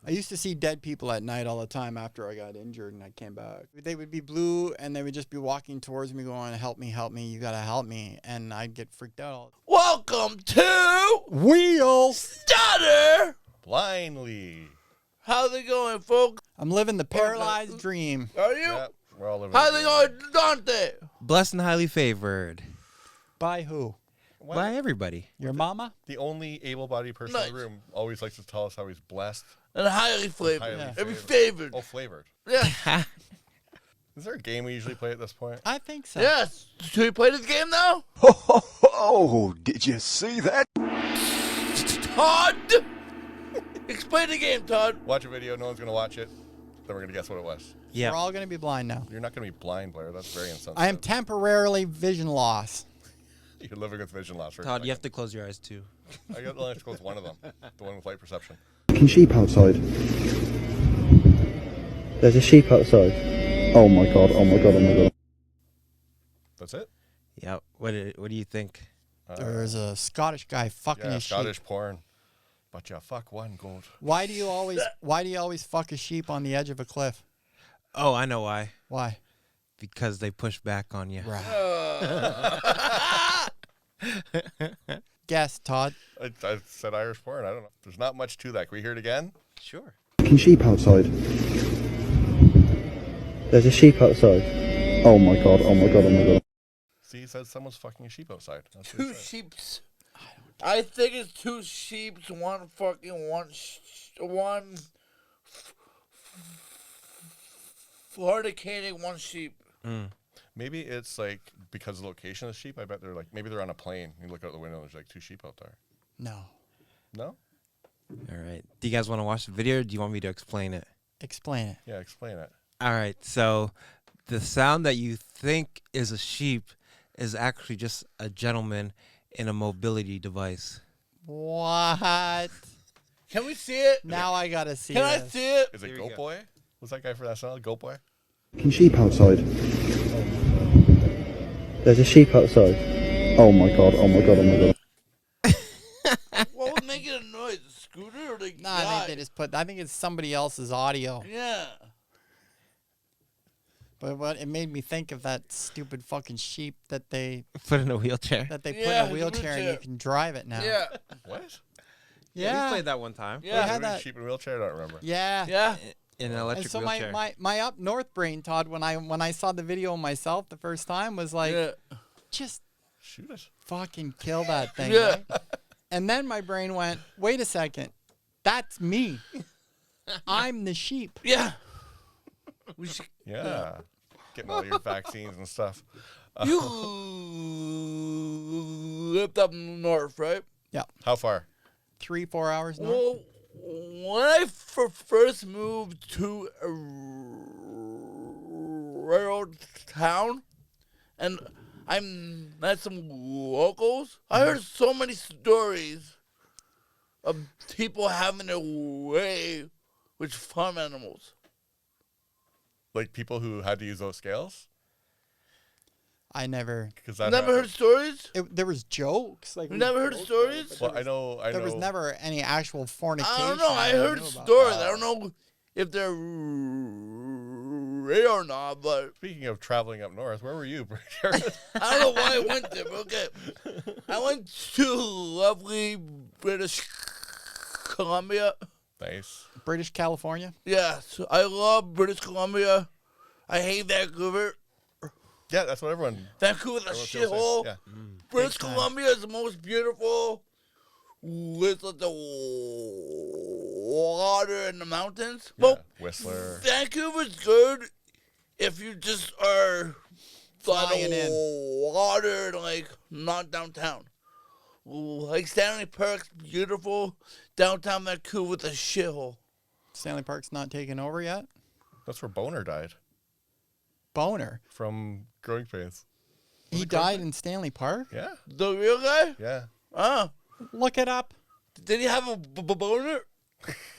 I used to see dead people at night all the time after I got injured and I came back. They would be blue and they would just be walking towards me going, help me, you gotta help me. And I'd get freaked out. Welcome to Wheel Stutter Blindly. How's it going, folks? I'm living the paralyzed dream. Are you? Yeah, we're all living. How's it going, Dante? Blessed and highly favored. By who? By everybody. Your mama? The only able-bodied person in the room always likes to tell us how he's blessed. And highly flavored. Highly Every favored. Oh, flavored. Yeah. Is there a game we usually play at this point? I think so. Yes. Should we play this game now? Oh, did you see that? Todd! Explain the game, Todd. Watch a video, no one's going to watch it. Then we're going to guess what it was. Yeah. We're all going to be blind now. You're not going to be blind, Blair. That's very insensitive. I am temporarily vision loss. You're living with vision loss. Todd, you have to close your eyes too. I only have to close one of them. The one with light perception. Fucking sheep outside. There's a sheep outside. Oh my god, oh my god, oh my god. That's it? Yeah. What do you think? There's a Scottish guy fucking his Scottish sheep. porn. But you fuck one gold. Why do you always fuck a sheep on the edge of a cliff? Oh, I know why. Why? Because they push back on you. Guess, Todd. I said Irish porn. I don't know. There's not much to that. Can we hear it again? Sure. Fucking sheep outside. There's a sheep outside. Oh my god, oh my god, oh my god. See, he said someone's fucking a sheep outside. That's what Two he said. sheeps. I think it's two sheeps, one fornicating one sheep. Maybe it's like because of the location of the sheep. I bet they're like, maybe they're on a plane. You look out the window and there's like two sheep out there. No. No? All right. Do you guys want to watch the video or do you want me to explain it? Explain it. Yeah, explain it. All right. So the sound that you think is a sheep is actually just a gentleman in a mobility device. What? Can we see it? Now I gotta see Can I this. see it? Is it Here we Goat go. Boy? Was that guy for that song? Goat Boy? Fucking sheep outside. There's a sheep outside. Oh my god, oh my god, oh my god. What was making a noise? A scooter or the No, I guy? think they just put. I think it's somebody else's audio. Yeah. But what it made me think of that stupid fucking sheep that they Put in a wheelchair. put Yeah, in a wheelchair and you wheelchair. can drive it now. Yeah. What? Yeah. We played that one time. Yeah. had Maybe that- sheep in a wheelchair? I don't remember. Yeah. Yeah. In an And electric so wheelchair. my up north brain, Todd, when I saw the video myself the first time was like, Yeah. just Shoot it. fucking kill that thing. Yeah. Right? And then my brain went, wait a second, that's me. I'm the sheep. Yeah. We should, Yeah. Getting all your vaccines and stuff. you lived up north, right? How far? 3-4 hours north. Well, when I first moved to a railroad town, and I met some locals, I heard so many stories of people having their way with farm animals. Like people who had to use those scales? I never. Because that Never heard stories? There was jokes. Like You never heard of stories? Well, I know. There was never any actual fornication. I don't know. I that heard knew about. stories. I don't know if they're real or not, but Speaking of traveling up north, where were you? I don't know why I went there. But okay, I went to lovely British Columbia. Nice. British California. Yes, I love British Columbia. I hate Vancouver. Yeah, that's what everyone. Vancouver's a everyone feels shithole. Yeah. British Big time. Columbia is the most beautiful with like, the water and the mountains. Well, Whistler. Vancouver's good if you just are by Flying the in. water and like not downtown. Like Stanley Park's beautiful. Downtown Vancouver's a shithole. Stanley Park's not taken over yet. That's where Boner died Boner. from growing pains. He died in Stanley Park. Yeah. The real guy? Yeah. Look it up. Did he have a boner?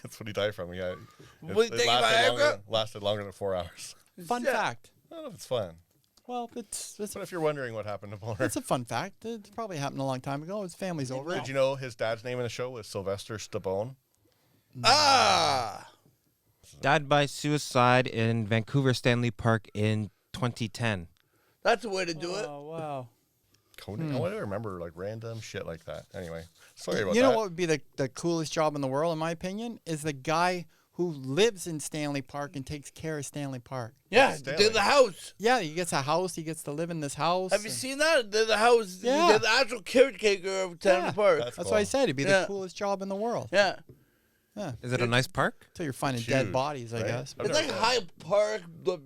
That's what he died from. Yeah. Was he taking Viagra? Lasted longer than 4 hours. Fun Yeah. fact. I don't know if it's fun. Well, it's But if you're wondering what happened to Boner, it's a fun fact. It probably happened a long time ago. His family's over it. did you know his dad's name in the show was Sylvester Stallone? Ah! Died by suicide in Vancouver Stanley Park in 2010. That's the way to do it. Oh, wow. Coding. I want to remember like random shit like that. Anyway, sorry about You that. know what would be the coolest job in the world, in my opinion, is the guy who lives in Stanley Park and takes care of Stanley Park. Yeah, Stanley. did the house. Yeah, he gets a house. He gets to live in this house. Have you and- seen that? They're the house. Yeah. They're the actual caretaker of Stanley Yeah. Park. That's That's cool. why I said it'd be Yeah. the coolest job in the world. Yeah. Yeah. Is it a nice park? Until you're finding dead Huge, bodies, I right? guess. I've It's never like been. Hyde Park, but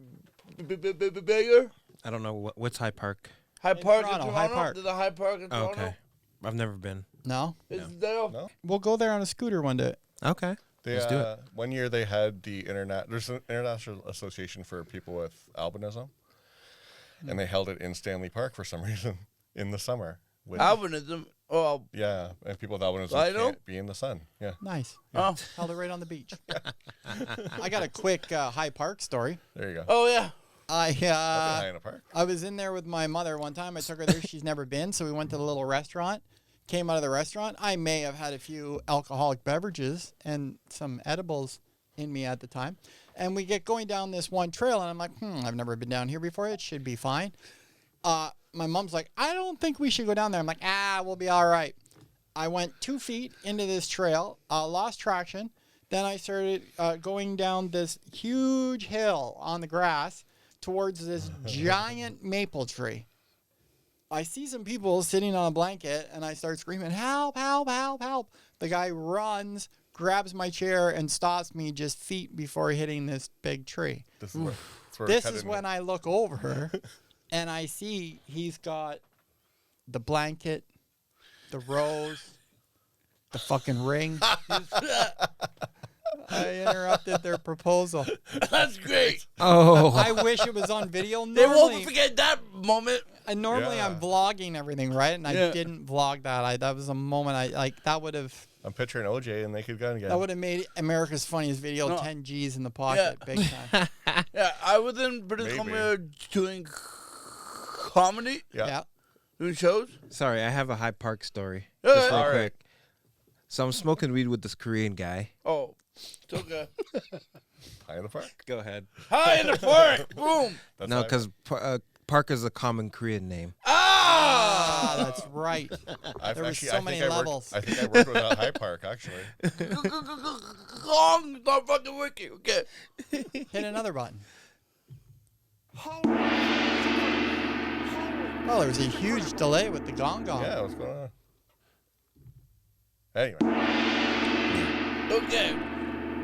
bigger. I don't know what's High Park. Hyde In Park Toronto, in Hyde Toronto. Park. There's a Hyde Park in Oh, Toronto. okay. I've never been. No? Is there? No? We'll go there on a scooter one day. Okay. They, Let's do it. One year they had the there's an international association for people with albinism, and they held it in Stanley Park for some reason in the summer. With, Albinism. Oh, yeah, and people with albinism Rhino? can't be in the sun. Yeah, Nice. oh, Held it right on the beach. I got a quick High Park story. there you go. oh yeah. I've been high in a park. I was in there with my mother one time. I took her there. She's never been. So we went to the little restaurant. Came out of the restaurant. I may have had a few alcoholic beverages and some edibles in me at the time. And we get going down this one trail. And I'm like, I've never been down here before. It should be fine. My mom's like, I don't think we should go down there. I'm like, we'll be all right. I went 2 feet into this trail, lost traction. Then I started going down this huge hill on the grass towards this giant maple tree. I see some people sitting on a blanket, and I start screaming, help, help, help, help. The guy runs, grabs my chair, and stops me just feet before hitting this big tree. This is, This is when I look over, and I see he's got the blanket, the rose, the fucking ring. I interrupted their proposal. That's great. Oh. I wish it was on video. They won't Normally, forget that moment. normally I'm Yeah. vlogging everything, right? And I Yeah. didn't vlog that. That was a moment I like. That would have I'm picturing OJ and Naked Gun again. that would have made America's Funniest Video No. 10 G's in the pocket, big time. Yeah, I was in British Maybe. Columbia doing comedy, yeah. Yeah. doing shows. Sorry, I have a High Park story. Yeah, Just real all right. quick. So I'm smoking weed with this Korean guy. Oh, it's okay. High in the park. Go ahead. Hi in the park. Boom. That's No, high- because Park is a common Korean name. Ah! That's right. I've there was actually, so I think many I worked- levels. I think I worked with a High Park actually. Gong, not fucking working. Okay. Hit another button. Oh, there was a huge delay with the gong gong. Yeah, what's going on? Anyway, Okay.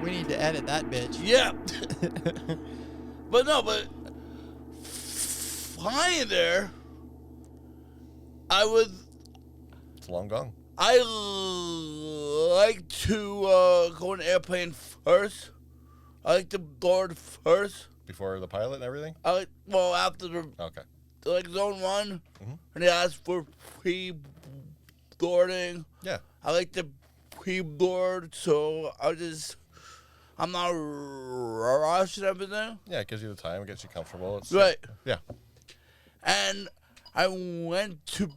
We need to edit that bitch. Yeah. but flying there, it's long gone. I like to go in an airplane first. I like to board first. Before the pilot and everything? After the Okay. like zone one, Mhm. and they ask for pre-boarding. Yeah. I like to pre-board, so I'm not rushing everything. Yeah, it gives you the time, it gets you comfortable. It's, Right. Yeah. And I went to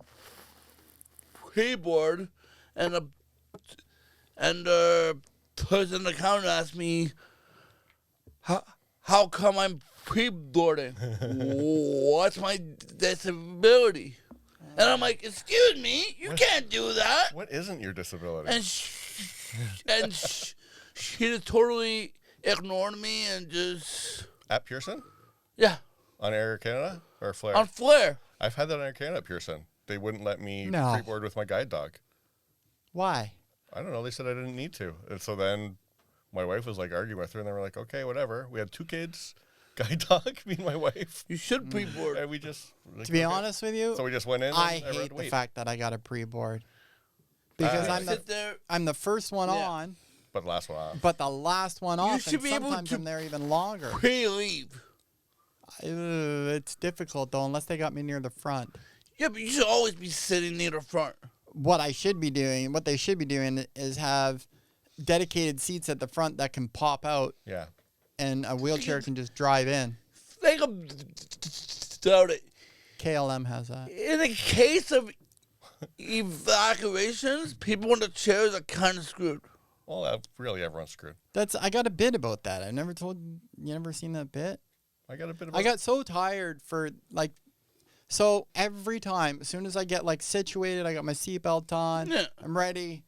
pre-board, and the person at the counter asked me, how come I'm pre-boarding? What's my disability? And I'm like, excuse me, you can't do that. What isn't your disability? And she just totally ignored me and just, At Pearson? yeah, On Air Canada? Or Flair? on Flair. I've had that on Air Canada at Pearson. They wouldn't let me No. pre-board with my guide dog. Why? I don't know. They said I didn't need to. And so then my wife was like arguing with her, and they were like, okay, whatever. We had 2 kids, guide dog, me and my wife. You should pre-board. And we just... like, To be okay. honest with you, So we just went in. I and had hate to the wait. fact that I got a pre-board. Because Uh, I'm Sit there. the first one Yeah. on, But last one off. but the last one off, should and be able sometimes to I'm there even longer. Pre-leave. It's difficult though, unless they got me near the front. Yeah, but you should always be sitting near the front. What they should be doing is have dedicated seats at the front that can pop out, Yeah. and a wheelchair can just drive in. Think about it. KLM has that. In the case of evacuations, people in the chairs are kind of screwed. Well, really, everyone's screwed. I got a bit about that. I never told you. Never seen that bit? I got a bit of. I got so tired for like, so every time, as soon as I get like situated, I got my seatbelt on, Yeah. I'm ready.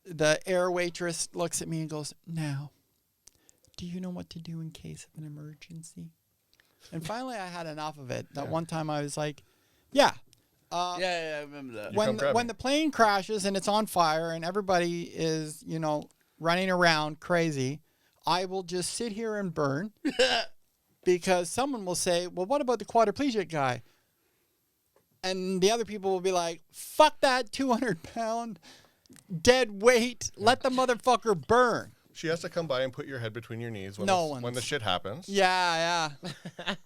The air waitress looks at me and goes, "Now, do you know what to do in case of an emergency?" And finally, I had enough of it. That one time, I was like, "Yeah." Yeah, I remember that. When the plane crashes and it's on fire and everybody is, running around crazy, I will just sit here and burn because someone will say, "Well, what about the quadriplegic guy?" And the other people will be like, "Fuck that 200-pound dead weight. Let the motherfucker burn." She has to come by and put your head between your knees when, when the shit happens. Yeah.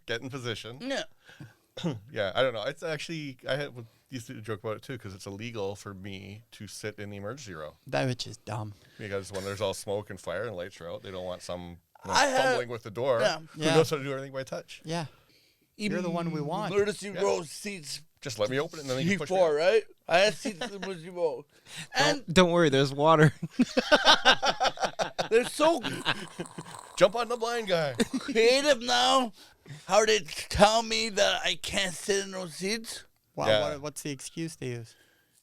Get in position. Yeah. Yeah, I don't know. It's actually, used to joke about it too because it's illegal for me to sit in the emergency row. That bitch is dumb. Because when there's all smoke and fire and lights are out, they don't want some fumbling with the door who Yeah. knows how to do everything by touch. Yeah. You're the one we want. Emergency row seats. Just let me open it and then you push P4, me. right? I had seats in the emergency row. And Don't worry, there's water. they're so Jump on the blind guy. creative now. How they tell me that I can't sit in those seats? Wow, Yeah. what's the excuse they use?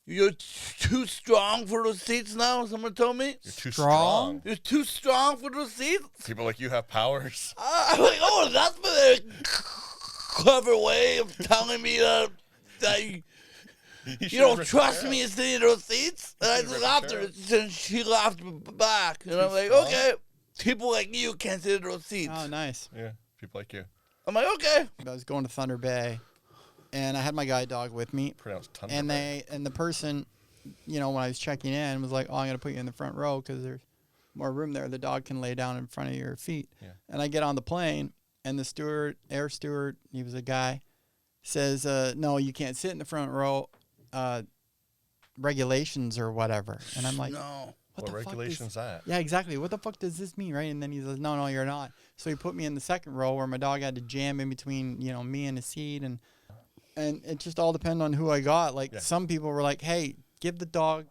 You're too strong for those seats now, someone told me. You're too Strong? strong. You're too strong for those seats? People like you have powers. I'm like, oh, that's a clever way of telling me that you don't trust me in sitting in those seats? And I just laughed at her, and she laughed back. And I'm like, okay, people like you can't sit in those seats. Oh, nice. Yeah, people like you. I'm like, okay. I was going to Thunder Bay, and I had my guide dog with me. Pronounced Thunder And Bay. the person, when I was checking in, was like, "Oh, I'm gonna put you in the front row because there's more room there. The dog can lay down in front of your feet." Yeah. And I get on the plane, and the air steward, he was a guy, says, "No, you can't sit in the front row. Regulations or whatever." And I'm like, No. What the fuck regulation's that? Yeah, exactly. What the fuck does this mean, right? And then he says, "No, you're not." So he put me in the second row where my dog had to jam in between, me and the seat, and it just all depended on who I got. Like some people were like, "Hey, give the dog,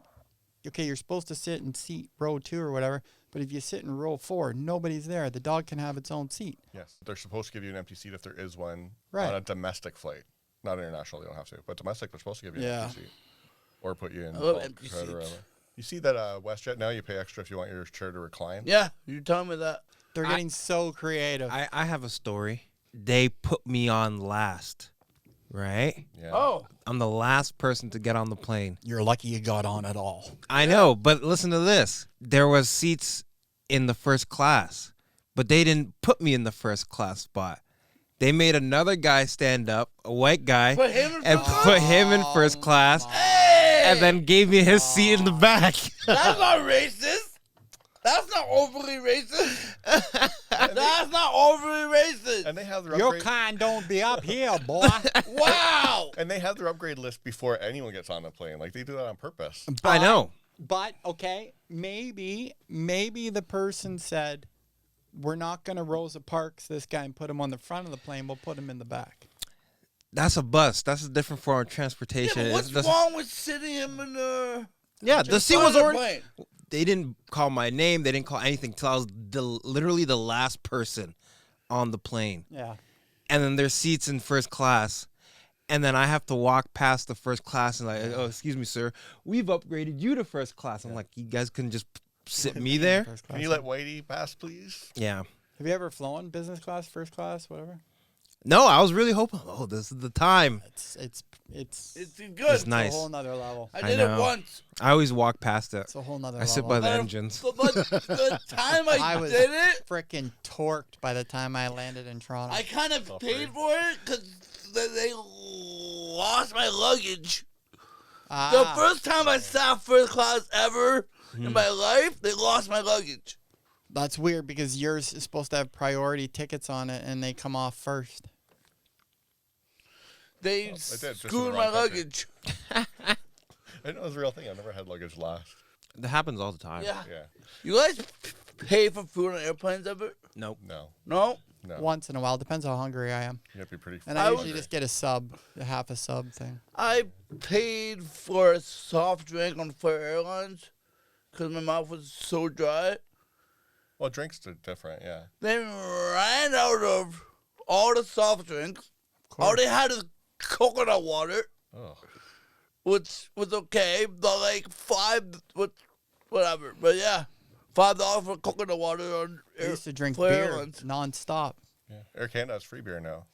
okay, you're supposed to sit in seat row 2 or whatever, but if you sit in row 4, nobody's there. The dog can have its own seat." Yes. They're supposed to give you an empty seat if there is one Right. on a domestic flight. Not international, they don't have to. But domestic, they're supposed to give you an empty seat. Or put you in I love bulk empty or whatever. seats. You see that WestJet now, you pay extra if you want your chair to recline? Yeah, you telling me that. They're getting so creative. I have a story. They put me on last, right? Yeah. Oh. I'm the last person to get on the plane. You're lucky you got on at all. I know, but listen to this. There was seats in the first class, but they didn't put me in the first class spot. They made another guy stand up, a white guy, Put him in and first put him in first class, Hey! and then gave me his seat in the back. That's not racist. That's not overly racist. That's not overly racist. And they have their Your upgrade. kind don't be up here, boy. Wow. And they have their upgrade list before anyone gets on the plane. Like they do that on purpose. I know. But okay, maybe the person said, "We're not gonna Rosa Parks this guy and put him on the front of the plane. We'll put him in the back." That's a bus. That's a different form of transportation. Yeah, but It's what's the- wrong with sitting him in the... Yeah, the seat was on the already. plane? They didn't call my name. They didn't call anything till I was literally the last person on the plane. Yeah. And then there's seats in first class. And then I have to walk past the first class and like, "Oh, excuse me, sir. We've upgraded you to first class." I'm like, "You guys couldn't just sit me there?" First Can class. you let Whitey pass, please? Yeah. Have you ever flown business class, first class, whatever? No, I was really hoping, oh, this is the time. It's It's good. It's nice. a whole nother level. I I did it know. once. I always walk past it. It's a whole nother I level. sit by the But- engines. But the time I I was did it, freaking torqued by the time I landed in Toronto. I kind of paid for it because they lost my luggage. The first time I sat first class ever in my life, they lost my luggage. That's weird because yours is supposed to have priority tickets on it, and they come off first. They did, just in the screwed wrong my country. luggage. I didn't know it was a real thing. I've never had luggage lost. That happens all the time. Yeah. Yeah. You guys pay for food on airplanes ever? Nope. No. No? No. Once in a while, depends how hungry I am. You have to be pretty. And I I was- usually just get a sub, a half a sub thing. I paid for a soft drink on Fire Airlines, because my mouth was so dry. Well, drinks are different, yeah. They ran out of all the soft drinks. All they had is coconut water, Oh. which was okay, but like whatever. But yeah, $5 for coconut water on I used to drink Airlines. beer nonstop. Yeah. Air Canada has free beer now.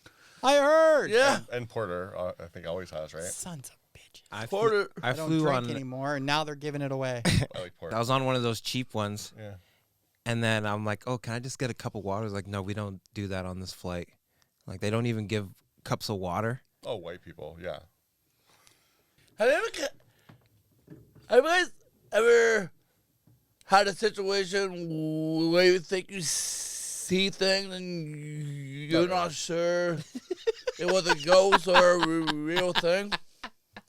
I heard. Yeah, And porter, I think, always has, right? Sons of bitches. I Porter. I don't flew drink on. anymore, and now they're giving it away. I like porter. I was on one of those cheap ones, Yeah. and then I'm like, "Oh, can I just get a cup of water?" It's like, "No, we don't do that on this flight. Like, they don't even give cups of water." Oh, white people, yeah. Have you guys ever had a situation where you think you see things and you're not sure it was a ghost or a real thing?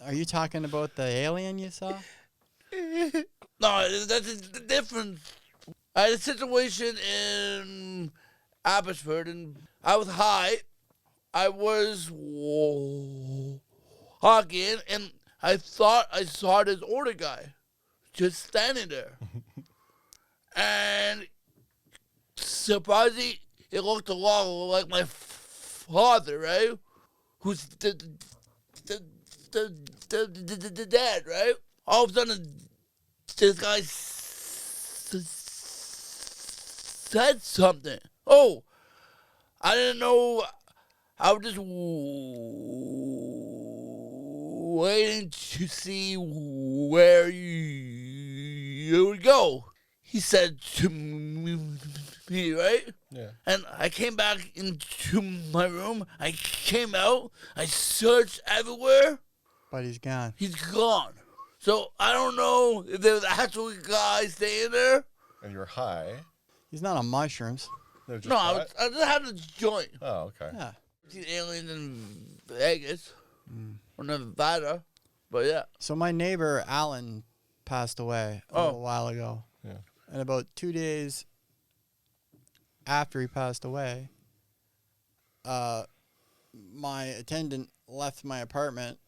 Are you talking about the alien you saw? No, that's a different. I had a situation in Abbotsford, and I was high. I was walking, and I thought I saw this older guy just standing there. And surprisingly, it looked a lot like my father, right? Who's the dad, right? All of a sudden, this guy said something. Oh, I didn't know. I was just waiting to see where you would go. He said to me, right? Yeah. And I came back into my room. I came out. I searched everywhere. But he's gone. He's gone. So I don't know if there was actually a guy staying there. And you're high. He's not on mushrooms. They're just No, hot? I just had a joint. Oh, okay. Yeah. Seen aliens in Vegas or Nevada, but yeah. So my neighbor Alan passed away a little while ago. Yeah. And about 2 days after he passed away, my attendant left my apartment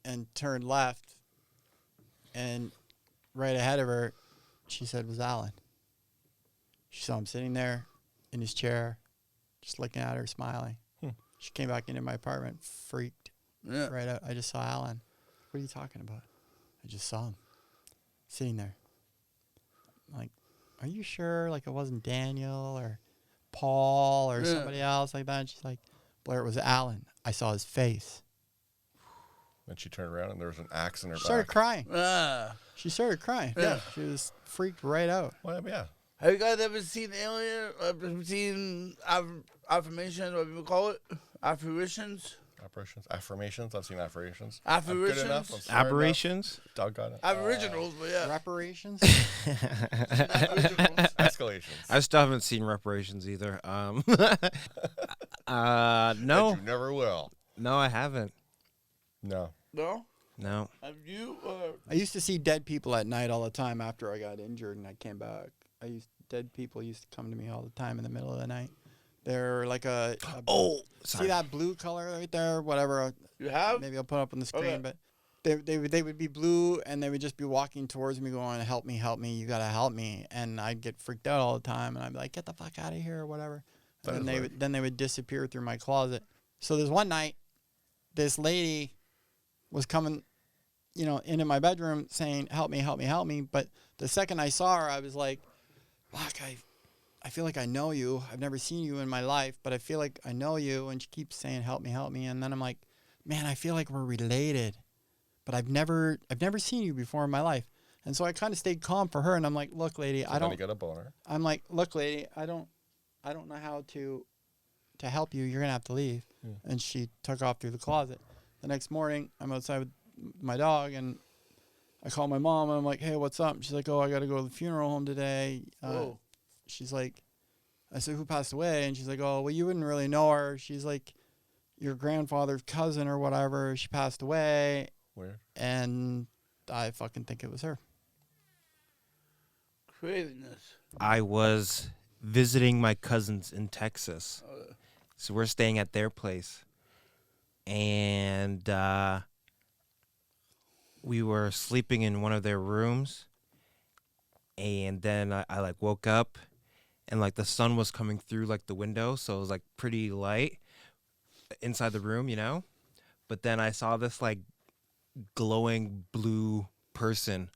and turned left, and right ahead of her, she said was Alan. She saw him sitting there in his chair, just looking at her, smiling. She came back into my apartment, freaked Yeah. right out. I just saw Alan. What are you talking about? I just saw him sitting there. I'm like, are you sure? Like it wasn't Daniel or Paul or somebody else like that? And she's like, Blair, it was Alan. I saw his face. Then she turned around and there was an axe in her She started back. crying. Ah. She started crying. Yeah. She was freaked right out. Well, yeah. Have you guys ever seen alien? Seen affirmations? What people call it? Apparitions. Affirmations. I've seen affirmations. Apparitions? I'm good enough. I'm smart Aberrations. enough. Doggone it. Aboriginals, but yeah. Reparations? Aboriginals. Escalations. I still haven't seen reparations either. No, And you never will. no, I haven't. No. No? No. Have you? I used to see dead people at night all the time after I got injured and I came back. Dead people used to come to me all the time in the middle of the night. They're like a see that blue color right there? Whatever. You have? Maybe I'll put it up on the screen, Okay. but they would be blue and they would just be walking towards me going, help me, you gotta help me. And I'd get freaked out all the time and I'd be like, get the fuck out of here or whatever. And then they would disappear through my closet. So there's one night, this lady was coming, into my bedroom saying, help me. But the second I saw her, I was like, fuck, I feel like I know you. I've never seen you in my life, but I feel like I know you. And she keeps saying, help me. And then I'm like, man, I feel like we're related, but I've never seen you before in my life. And so I kind of stayed calm for her. And I'm like, look, lady, So then you get a boner. I'm like, look, lady, I don't know how to help you. You're going to have to leave. And she took off through the closet. The next morning, I'm outside with my dog and I call my mom and I'm like, hey, what's up? She's like, oh, I got to go to the funeral home today. She's like, I said, who passed away? And she's like, oh, well, you wouldn't really know her. She's like, your grandfather's cousin or whatever. She passed away. Weird. And I fucking think it was her. Craziness. I was visiting my cousins in Texas. So we're staying at their place. And we were sleeping in one of their rooms. and then I like woke up, and like the sun was coming through like the window, so it was like pretty light inside the room, you know. But then I saw this like glowing blue person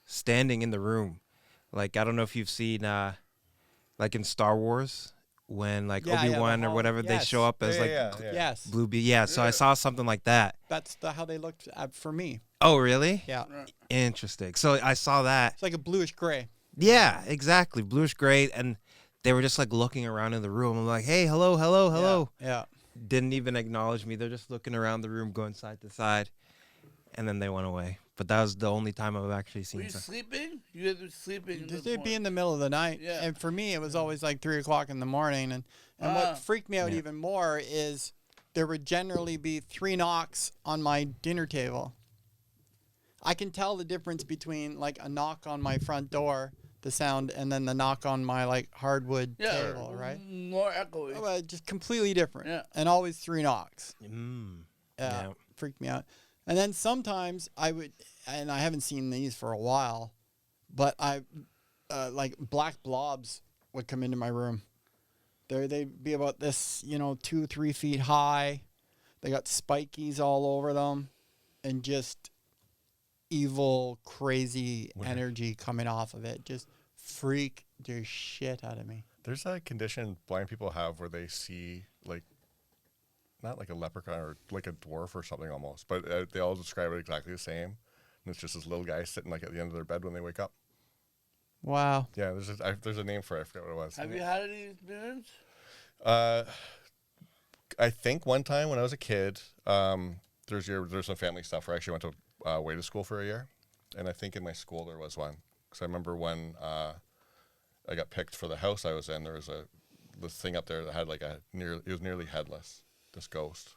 standing in the room. Like, I don't know if you've seen like in Star Wars when like Yeah, yeah, Obi-Wan or whatever, they show up as like Yes. blue bee. Yeah, so I saw something like that. That's how they looked for me. Oh, really? Yeah. Interesting. So I saw that. It's like a bluish gray. Yeah, exactly. Bluish gray, and they were just like looking around in the room. I'm like, hey, hello, hello, hello. Yeah. Didn't even acknowledge me. They're just looking around the room, going side to side, and then they went away. But that was the only time I've actually Were seen you something. sleeping? You guys were sleeping. Just it'd be in the middle of the night. Yeah. And for me, it was always like 3 o'clock in the morning. And what freaked me out even more is there would generally be 3 knocks on my dinner table. I can tell the difference between like a knock on my front door, the sound, and then the knock on my like hardwood table, right? More echoey. Just completely different. Yeah. And always 3 knocks. Yeah. Freaked me out. And then sometimes I would, and I haven't seen these for a while, but like black blobs would come into my room. They'd be about this, 2-3 feet high. They got spikies all over them, and just evil, crazy energy coming off of it. Just freak the shit out of me. There's a condition blind people have where they see like, not like a leprechaun or like a dwarf or something almost, but they all describe it exactly the same. And it's just this little guy sitting like at the end of their bed when they wake up. Wow. Yeah, there's a name for it. I forgot what it was. Have you had any experience? I think one time when I was a kid, there's some family stuff where I actually went to way to school for a year, and I think in my school there was one because I remember when I got picked for the house I was in, there was this thing up there that had like it was nearly headless, this ghost,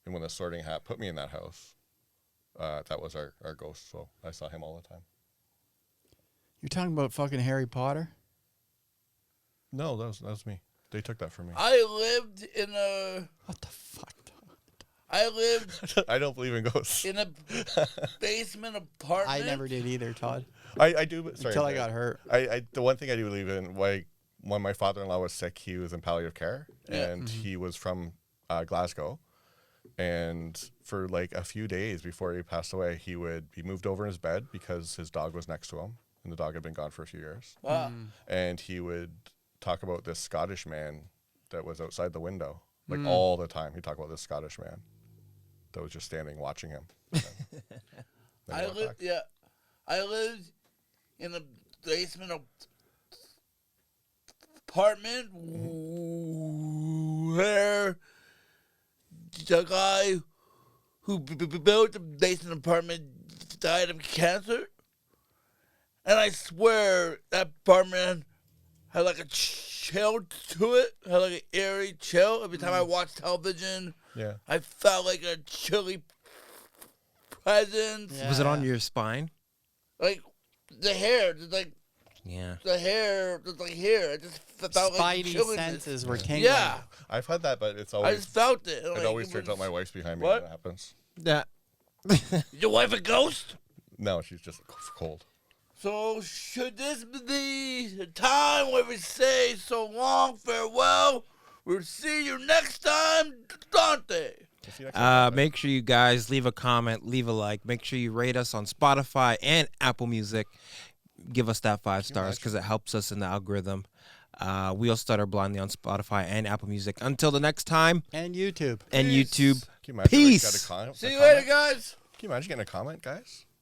and when the Sorting Hat put me in that house, that was our ghost, so I saw him all the time. You're talking about fucking Harry Potter? No, that was me. They took that from me. I lived in a. What the fuck? I lived I don't believe in ghosts. in a basement apartment. I never did either, Todd. I do, but sorry. Until I got hurt. The one thing I do believe in, like when my father-in-law was sick, he was in palliative care, and he was from Glasgow, and for like a few days before he passed away, he would be moved over in his bed because his dog was next to him, and the dog had been gone for a few years, and he would talk about this Scottish man that was outside the window, like all the time. He'd talk about this Scottish man that was just standing watching him. I lived in a basement apartment where the guy who built the basement apartment died of cancer, and I swear that apartment had like a chill to it, had like an eerie chill. Every time I watched television, I felt like a chilly presence. Yeah. Was it on your spine? Like the hair, just like Yeah. the hair, just like hair. I just felt like Spidey chilliness. senses were tingling. Yeah, I've had that, but it's I always just felt it. it always turns out my wife's behind me What? when it happens. Yeah. Your wife a ghost? No, she's just cold. So should this be the time where we say so long farewell? We'll see you next time, Dante. We'll see you next time. Make sure you guys leave a comment, leave a like. Make sure you rate us on Spotify and Apple Music. Give us that 5 stars because it helps us in the algorithm. Wheel Stutter Blindly on Spotify and Apple Music. Until the next time. And YouTube. And Peace. YouTube. Can you imagine Peace. got a See you comment? later, guys. Can you imagine getting a comment, guys?